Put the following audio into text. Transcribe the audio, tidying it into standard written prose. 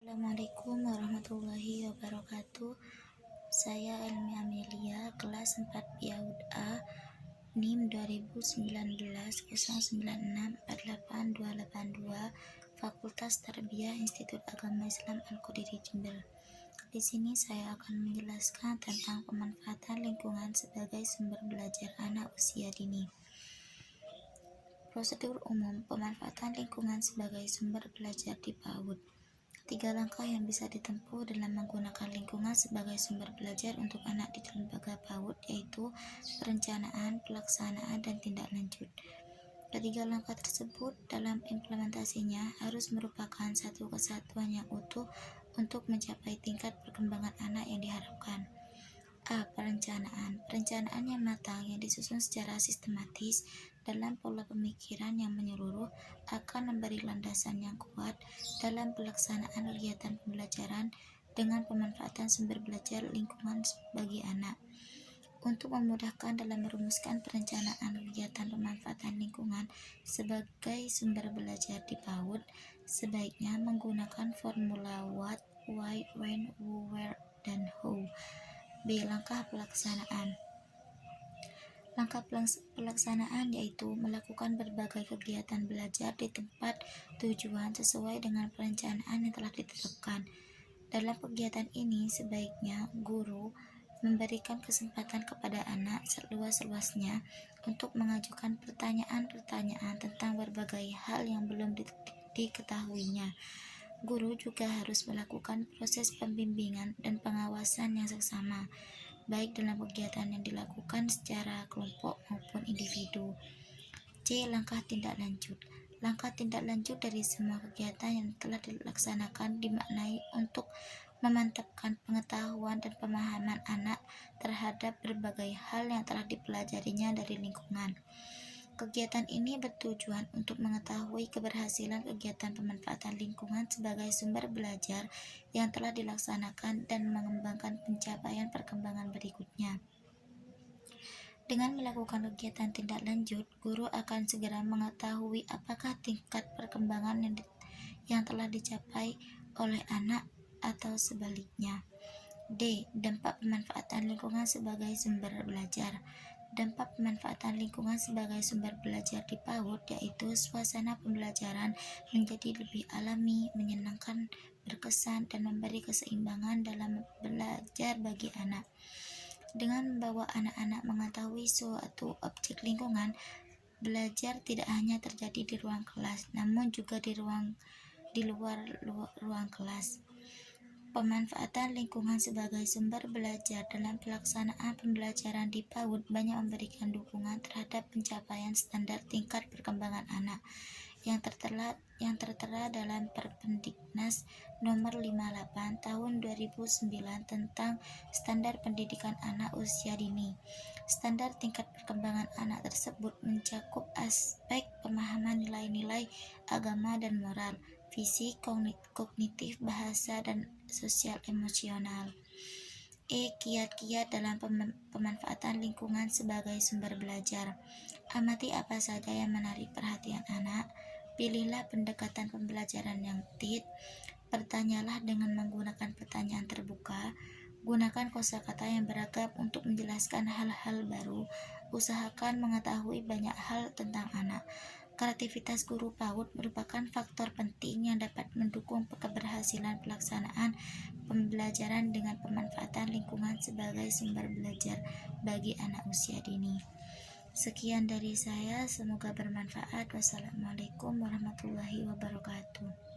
Assalamualaikum warahmatullahi wabarakatuh. Saya Elmi Amelia, kelas 4 PAUD A, NIM 2019 096488282, Fakultas Tarbiyah Institut Agama Islam Al-Qadiri Jember. Di sini saya akan menjelaskan tentang pemanfaatan lingkungan sebagai sumber belajar anak usia dini. Prosedur umum pemanfaatan lingkungan sebagai sumber belajar di PAUD. 3 langkah yang bisa ditempuh dalam menggunakan lingkungan sebagai sumber belajar untuk anak di lembaga PAUD, yaitu perencanaan, pelaksanaan, dan tindak lanjut. Ketiga langkah tersebut dalam implementasinya harus merupakan satu kesatuan yang utuh untuk mencapai tingkat perkembangan anak yang diharapkan. A. Perencanaan. Perencanaan yang matang yang disusun secara sistematis dalam pola pemikiran yang menyeluruh akan memberi landasan yang kuat dalam pelaksanaan kegiatan pembelajaran dengan pemanfaatan sumber belajar lingkungan bagi anak. Untuk memudahkan dalam merumuskan perencanaan kegiatan pemanfaatan lingkungan sebagai sumber belajar di PAUD, sebaiknya menggunakan formula what, why, when, who, where, dan how. B. Langkah pelaksanaan. Langkah pelaksanaan yaitu melakukan berbagai kegiatan belajar di tempat tujuan sesuai dengan perencanaan yang telah ditetapkan. Dalam kegiatan ini, sebaiknya guru memberikan kesempatan kepada anak seluas-luasnya untuk mengajukan pertanyaan-pertanyaan tentang berbagai hal yang belum diketahuinya. Guru juga harus melakukan proses pembimbingan dan pengawasan yang seksama, baik dalam kegiatan yang dilakukan secara kelompok maupun individu. C. Langkah tindak lanjut. Langkah tindak lanjut dari semua kegiatan yang telah dilaksanakan dimaknai untuk memantapkan pengetahuan dan pemahaman anak terhadap berbagai hal yang telah dipelajarinya dari lingkungan. Kegiatan ini bertujuan untuk mengetahui keberhasilan kegiatan pemanfaatan lingkungan sebagai sumber belajar yang telah dilaksanakan dan mengembangkan pencapaian perkembangan berikutnya. Dengan melakukan kegiatan tindak lanjut, guru akan segera mengetahui apakah tingkat perkembangan yang telah dicapai oleh anak atau sebaliknya. D. Dampak pemanfaatan lingkungan sebagai sumber belajar. Dampak pemanfaatan lingkungan sebagai sumber belajar di PAUD yaitu suasana pembelajaran menjadi lebih alami, menyenangkan, berkesan, dan memberi keseimbangan dalam belajar bagi anak. Dengan membawa anak-anak mengetahui suatu objek lingkungan, belajar tidak hanya terjadi di ruang kelas, namun juga di luar ruang kelas. Pemanfaatan lingkungan sebagai sumber belajar dalam pelaksanaan pembelajaran di PAUD banyak memberikan dukungan terhadap pencapaian standar tingkat perkembangan anak yang tertera dalam Perpendiknas nomor 58 tahun 2009 tentang standar pendidikan anak usia dini. Standar tingkat perkembangan anak tersebut mencakup aspek pemahaman nilai-nilai agama dan moral, fisik, kognitif, bahasa, dan sosial emosional. E. Kiat-kiat dalam pemanfaatan lingkungan sebagai sumber belajar. Amati apa saja yang menarik perhatian anak. Pilihlah pendekatan pembelajaran yang bertanyalah dengan menggunakan pertanyaan terbuka. Gunakan kosakata yang beragam untuk menjelaskan hal-hal baru. Usahakan mengetahui banyak hal tentang anak. Kreativitas guru PAUD merupakan faktor penting yang dapat mendukung keberhasilan pelaksanaan pembelajaran dengan pemanfaatan lingkungan sebagai sumber belajar bagi anak usia dini. Sekian dari saya, semoga bermanfaat. Wassalamualaikum warahmatullahi wabarakatuh.